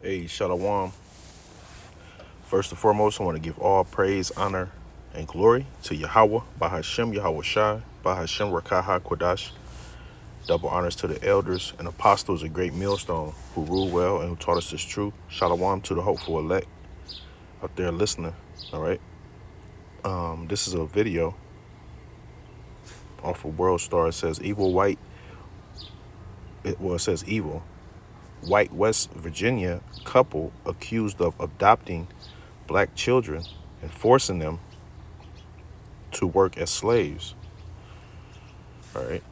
Hey, Shalom. First and foremost, I want to give all praise, honor, and glory to Yahweh, Bahashem Yahweh Shai, Bahashem Rakaha Kodash. Double honors to the elders and apostles of Great Millstone who rule well and who taught us this truth. Shalom to the hopeful elect out there listening. All right. This is a video off of World Star. It says evil white. It says evil white West Virginia couple accused of adopting black children and forcing them to work as slaves. All right.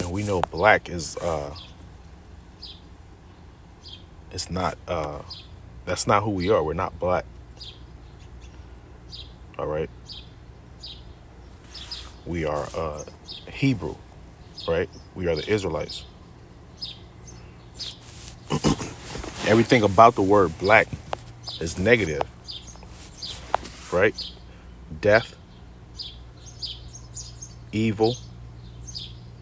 And we know black is it's not that's not who we are. We're not black. All right. We are Hebrew, right? We are the Israelites. Everything about the word black is negative, right? Death, evil,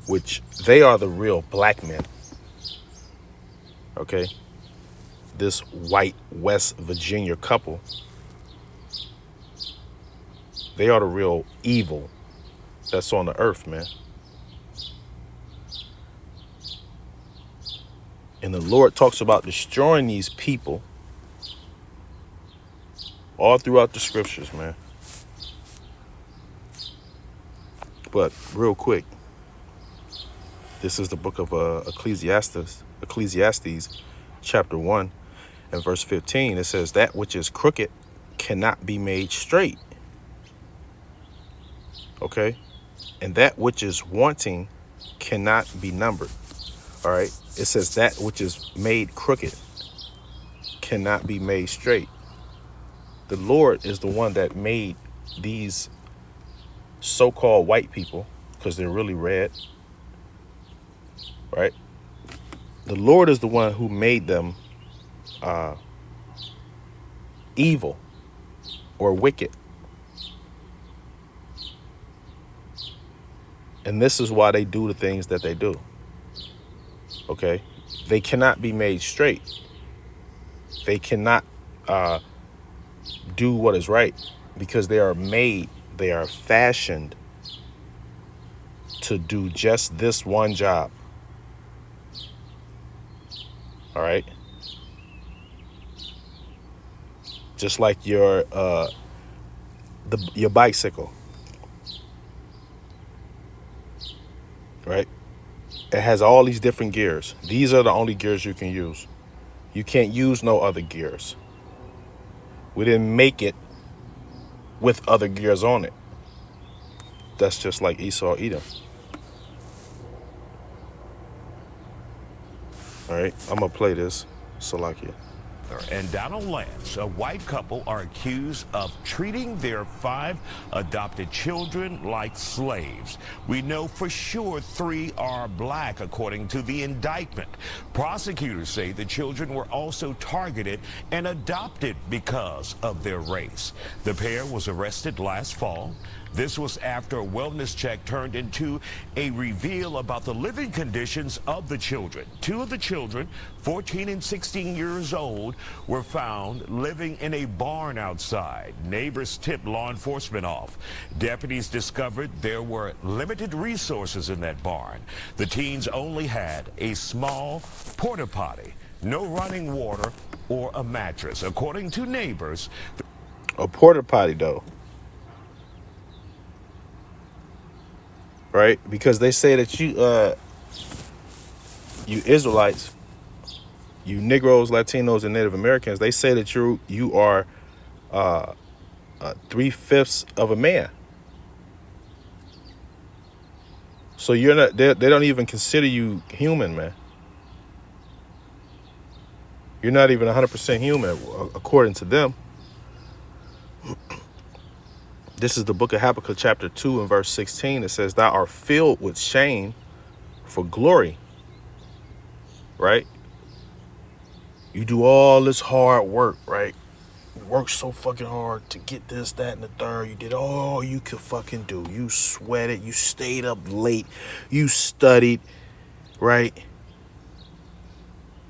which they are the real black men. Okay? This white West Virginia couple, they are the real evil that's on the earth, man. And the Lord talks about destroying these people all throughout the scriptures, man. But real quick, this is the book of Ecclesiastes chapter 1 and verse 15. It says, that which is crooked cannot be made straight. Okay? And that which is wanting cannot be numbered. All right? It says that which is made crooked cannot be made straight. The Lord is the one that made these so-called white people, because they're really red, right? The Lord is the one who made them evil or wicked. And this is why they do the things that they do. Okay? They cannot be made straight. They cannot do what is right because they are fashioned to do just this one job. All right? Just like your bicycle. Right? It has all these different gears. These are the only gears you can use. You can't use no other gears. We didn't make it with other gears on it. That's just like Esau, Edom. All right, I'm going to play this. Salakia. And Donald Lance, a white couple, are accused of treating their 5 adopted children like slaves. We know for sure 3 are black, according to the indictment. Prosecutors say the children were also targeted and adopted because of their race. The pair was arrested last fall. This was after a wellness check turned into a reveal about the living conditions of the children. 2 of the children, 14 and 16 years old, were found living in a barn outside. Neighbors tipped law enforcement off. Deputies discovered there were limited resources in that barn. The teens only had a small porta potty, no running water, or a mattress. According to neighbors, a porta potty, though. Right? Because they say that you Israelites, you Negroes, Latinos, and Native Americans, they say that you are 3/5 of a man. So you're not. They don't even consider you human, man. You're not even 100% human, according to them. This is the book of Habakkuk, chapter 2 and verse 16. It says, thou art filled with shame for glory. Right? You do all this hard work, right? You work so fucking hard to get this, that, and the third. You did all you could fucking do. You sweated. You stayed up late. You studied, right?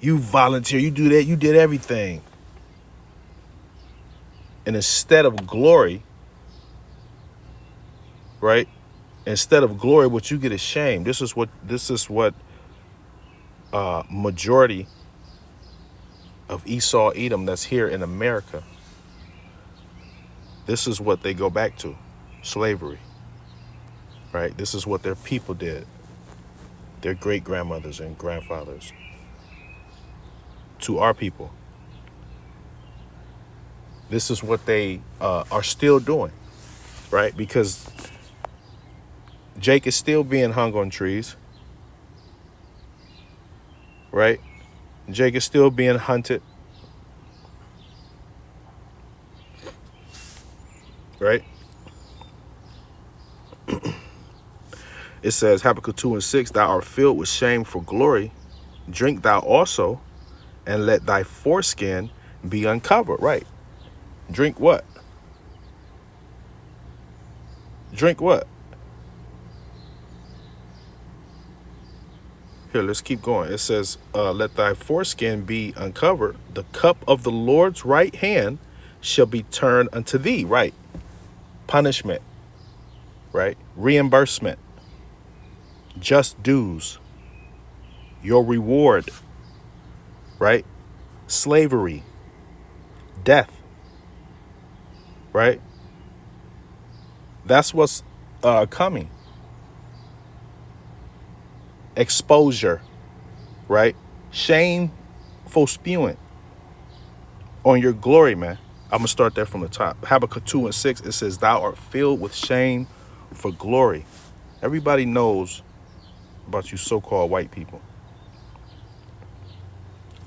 You volunteer, you do that, you did everything. And instead of glory, right? Instead of glory, what you get is shame. This is what majority of Esau Edom that's here in America, this is what they go back to. Slavery. Right? This is what their people did. Their great grandmothers and grandfathers. To our people. This is what they are still doing. Right? Because Jake is still being hung on trees. Right? Jake is still being hunted. Right? It says, Habakkuk 2:6, thou art filled with shame for glory. Drink thou also, and let thy foreskin be uncovered. Right. Drink what? Drink what? Here, let's keep going. It says, let thy foreskin be uncovered. The cup of the Lord's right hand shall be turned unto thee. Right. Punishment. Right. Reimbursement. Just dues. Your reward. Right. Slavery. Death. Right. That's what's coming. Exposure. Right. Shameful spewing on your glory, man. I'm gonna start that from the top. Habakkuk 2:6, it says, thou art filled with shame for glory. Everybody knows about you so-called white people.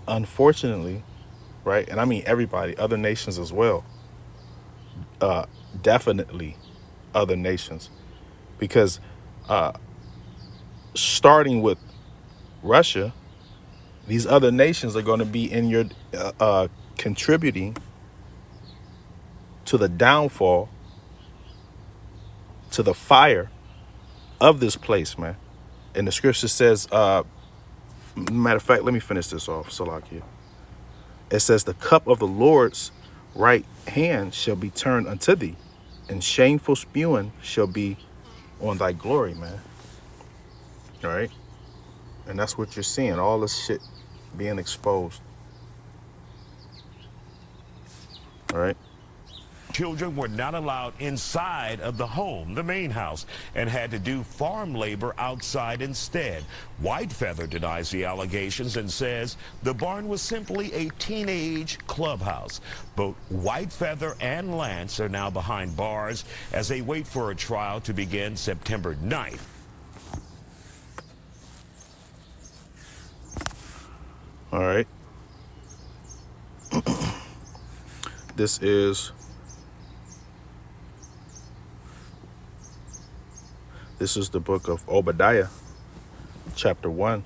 Unfortunately, right, and I mean everybody, other nations as well, definitely other nations, because starting with Russia, these other nations are going to be in your contributing to the downfall, to the fire of this place, man. And the scripture says, matter of fact, let me finish this off, Salakia. It says, the cup of the Lord's right hand shall be turned unto thee, and shameful spewing shall be on thy glory, man. All right? And that's what you're seeing, all this shit being exposed. All right? Children were not allowed inside of the home, the main house, and had to do farm labor outside instead. Whitefeather denies the allegations and says the barn was simply a teenage clubhouse. Both Whitefeather and Lance are now behind bars as they wait for a trial to begin September 9th. All right. This is the book of Obadiah, chapter 1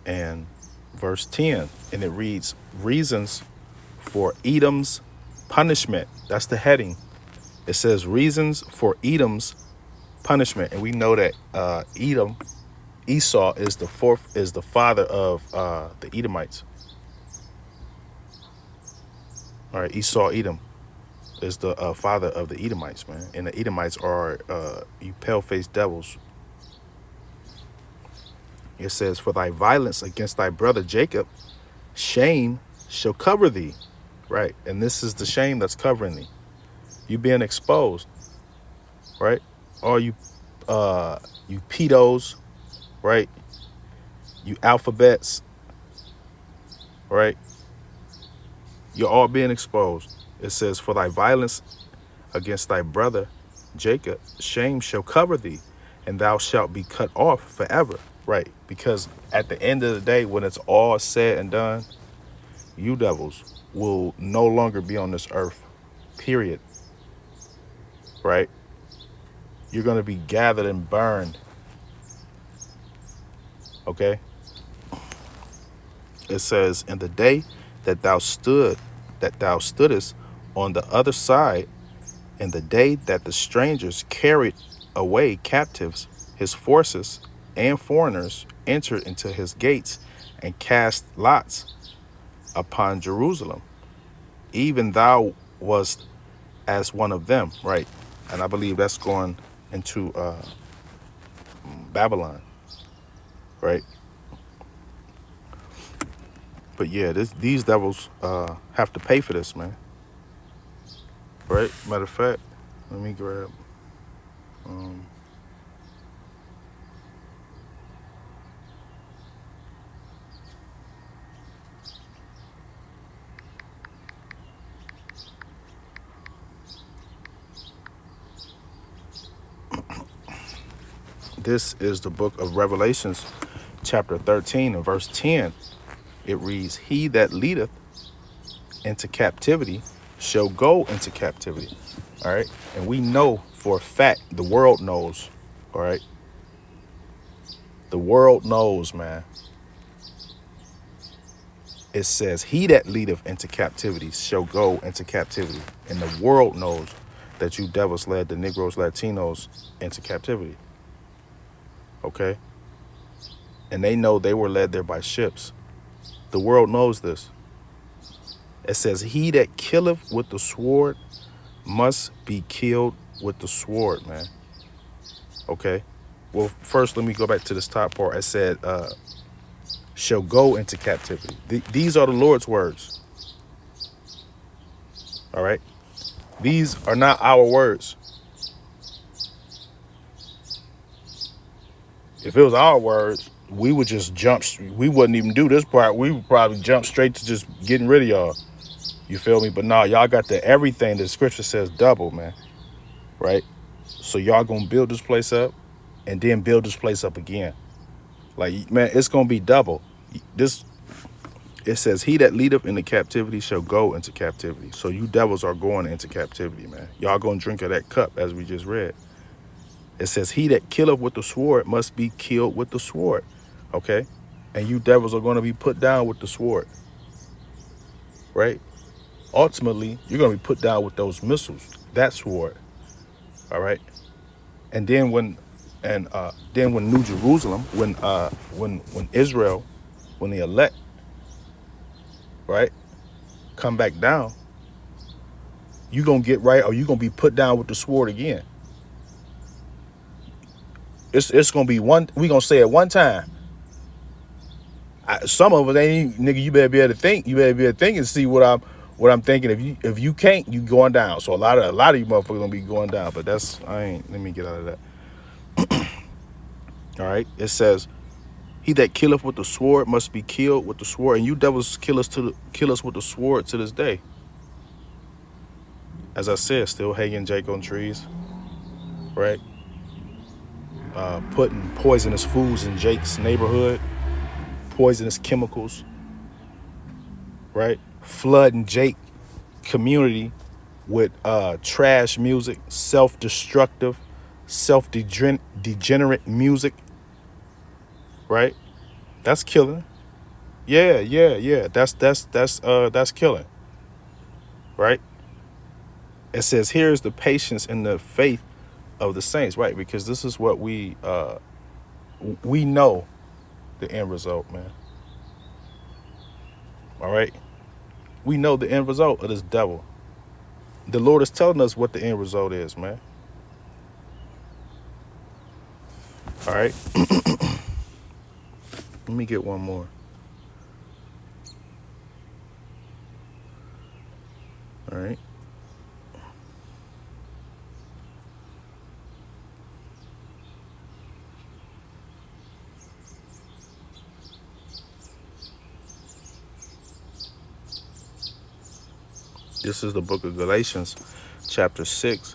and verse 10. And it reads, reasons for Edom's punishment. That's the heading. It says reasons for Edom's punishment. And we know that Esau is the father of the Edomites. All right, Esau Edom is the father of the Edomites, man. And the Edomites are you pale-faced devils. It says, for thy violence against thy brother Jacob, shame shall cover thee. Right. And this is the shame that's covering thee. You being exposed. Right. All you pedos. Right. You alphabets. Right. You're all being exposed. It says, for thy violence against thy brother Jacob, shame shall cover thee, and thou shalt be cut off forever. Right. Because at the end of the day, when it's all said and done, you devils will no longer be on this earth. Period. Right. You're going to be gathered and burned. Okay. It says, in the day that thou stoodest on the other side, in the day that the strangers carried away captives, his forces and foreigners entered into his gates and cast lots upon Jerusalem. Even thou wast as one of them, right? And I believe that's going into Babylon, right? But yeah, these devils have to pay for this, man. Right? Matter of fact, let me grab. This is the book of Revelations, chapter 13 and verse 10. It reads, "He that leadeth into captivity shall go into captivity." All right. And we know for a fact, the world knows. All right. The world knows, man. It says, "He that leadeth into captivity shall go into captivity." And the world knows that you devils led the Negroes, Latinos into captivity. Okay. And they know they were led there by ships. The world knows this. It says, "He that killeth with the sword must be killed with the sword," man. Okay. Well, first, let me go back to this top part. I said, shall go into captivity. These are the Lord's words. All right. These are not our words. If it was our words, we would just jump. We wouldn't even do this part. We would probably jump straight to just getting rid of y'all. You feel me? But no, y'all got the everything the scripture says double, man. Right? So y'all gonna build this place up and then build this place up again. Like, man, it's gonna be double. This, it says, "He that leadeth into captivity shall go into captivity." So you devils are going into captivity, man. Y'all gonna drink of that cup, as we just read. It says, "He that killeth with the sword must be killed with the sword." Okay? And you devils are going to be put down with the sword. Right? Ultimately, you're going to be put down with those missiles, that sword. All right? And then when New Jerusalem, when Israel, when the elect, right, come back down, you're going to get right, or you're going to be put down with the sword again. It's going to be one, we going to say it one time. Some of us ain't, nigga, you better be able to think. You better be able to think and see what I'm thinking. If you can't, you going down. So a lot of you motherfuckers gonna be going down. But let me get out of that. All right. It says, "He that killeth with the sword must be killed with the sword." And you devils kill us with the sword to this day. As I said, still hanging Jake on trees. Right. Putting poisonous foods in Jake's neighborhood. Poisonous chemicals. Right. Flooding Jake community with trash music, self-destructive, self-degenerate music. Right. That's killing. Yeah. That's killing. Right. It says, "Here's the patience and the faith of the saints." Right. Because this is what we know the end result, man. All right. We know the end result of this devil. The Lord is telling us what the end result is, man. All right. Let me get one more. All right. This is the book of Galatians, chapter 6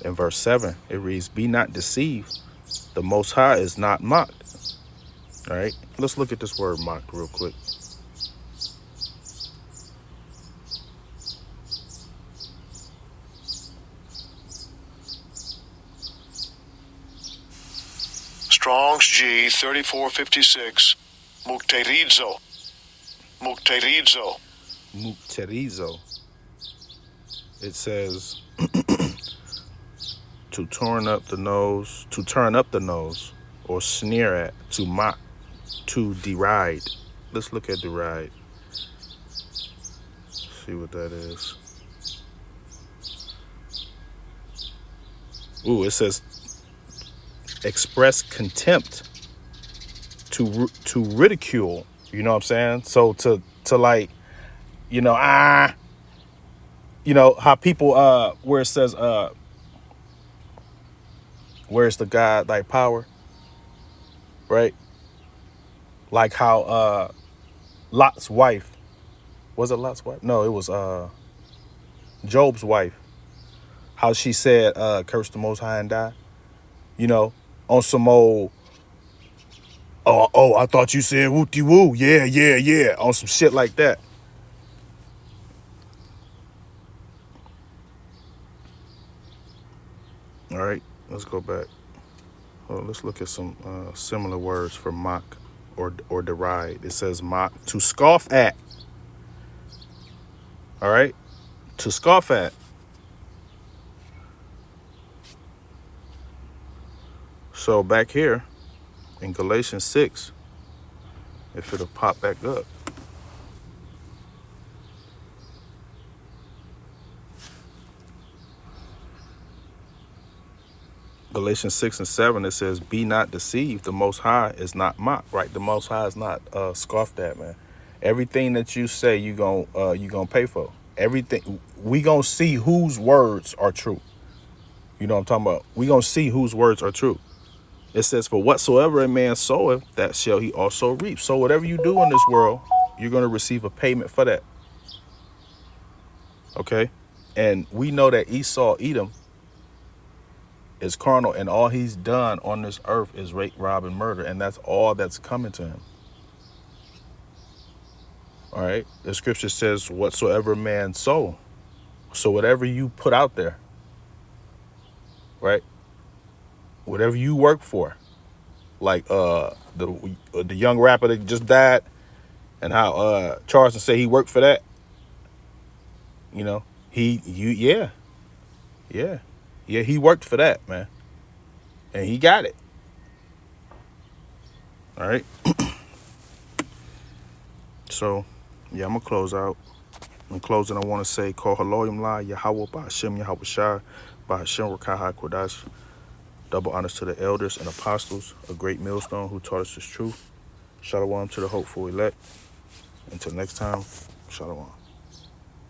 and verse 7. It reads, "Be not deceived. The Most High is not mocked." All right. Let's look at this word mocked real quick. Strong's G 3456. Mukterizo. Mukterizo. It says to turn up the nose, or sneer at, to mock, to deride. Let's look at deride. See what that is. Ooh, it says express contempt, to ridicule. You know what I'm saying? So to like, you know, you know how people where it says where's the God like power, right? Like how Lot's wife, was it Lot's wife? No, it was Job's wife. How she said, curse the Most High and die. You know, on some old, oh, I thought you said wooty woo. Yeah, yeah, yeah. On some shit like that. All right, let's go back. Well, let's look at some similar words for mock or deride. It says mock, to scoff at. All right, to scoff at. So back here in Galatians 6, if it'll pop back up. Galatians 6 and 7, it says, be not deceived. The Most High is not mocked, right? The Most High is not scoffed at, man. Everything that you say, you gonna pay for. Everything. We gonna see whose words are true. You know what I'm talking about? We gonna see whose words are true. It says, for whatsoever a man soweth, that shall he also reap. So whatever you do in this world, you're going to receive a payment for that. Okay? And we know that Esau, Edom, is carnal, and all he's done on this earth is rape, rob, and murder. And that's all that's coming to him. All right? The scripture says, whatsoever man sow. So whatever you put out there, right? Whatever you work for, like the young rapper that just died, and how Charleston said he worked for that. You know, yeah, he worked for that, man, and he got it. All right. So, yeah, I'm gonna close out. In closing, I want to say, call Haloyim La Yahweh Ba'Hashem Yahweh Shai Ba'Hashem Rakaha Kodash. Double honors to the elders and apostles, a great millstone who taught us this truth. Shalom to the hopeful elect. Until next time, shalom.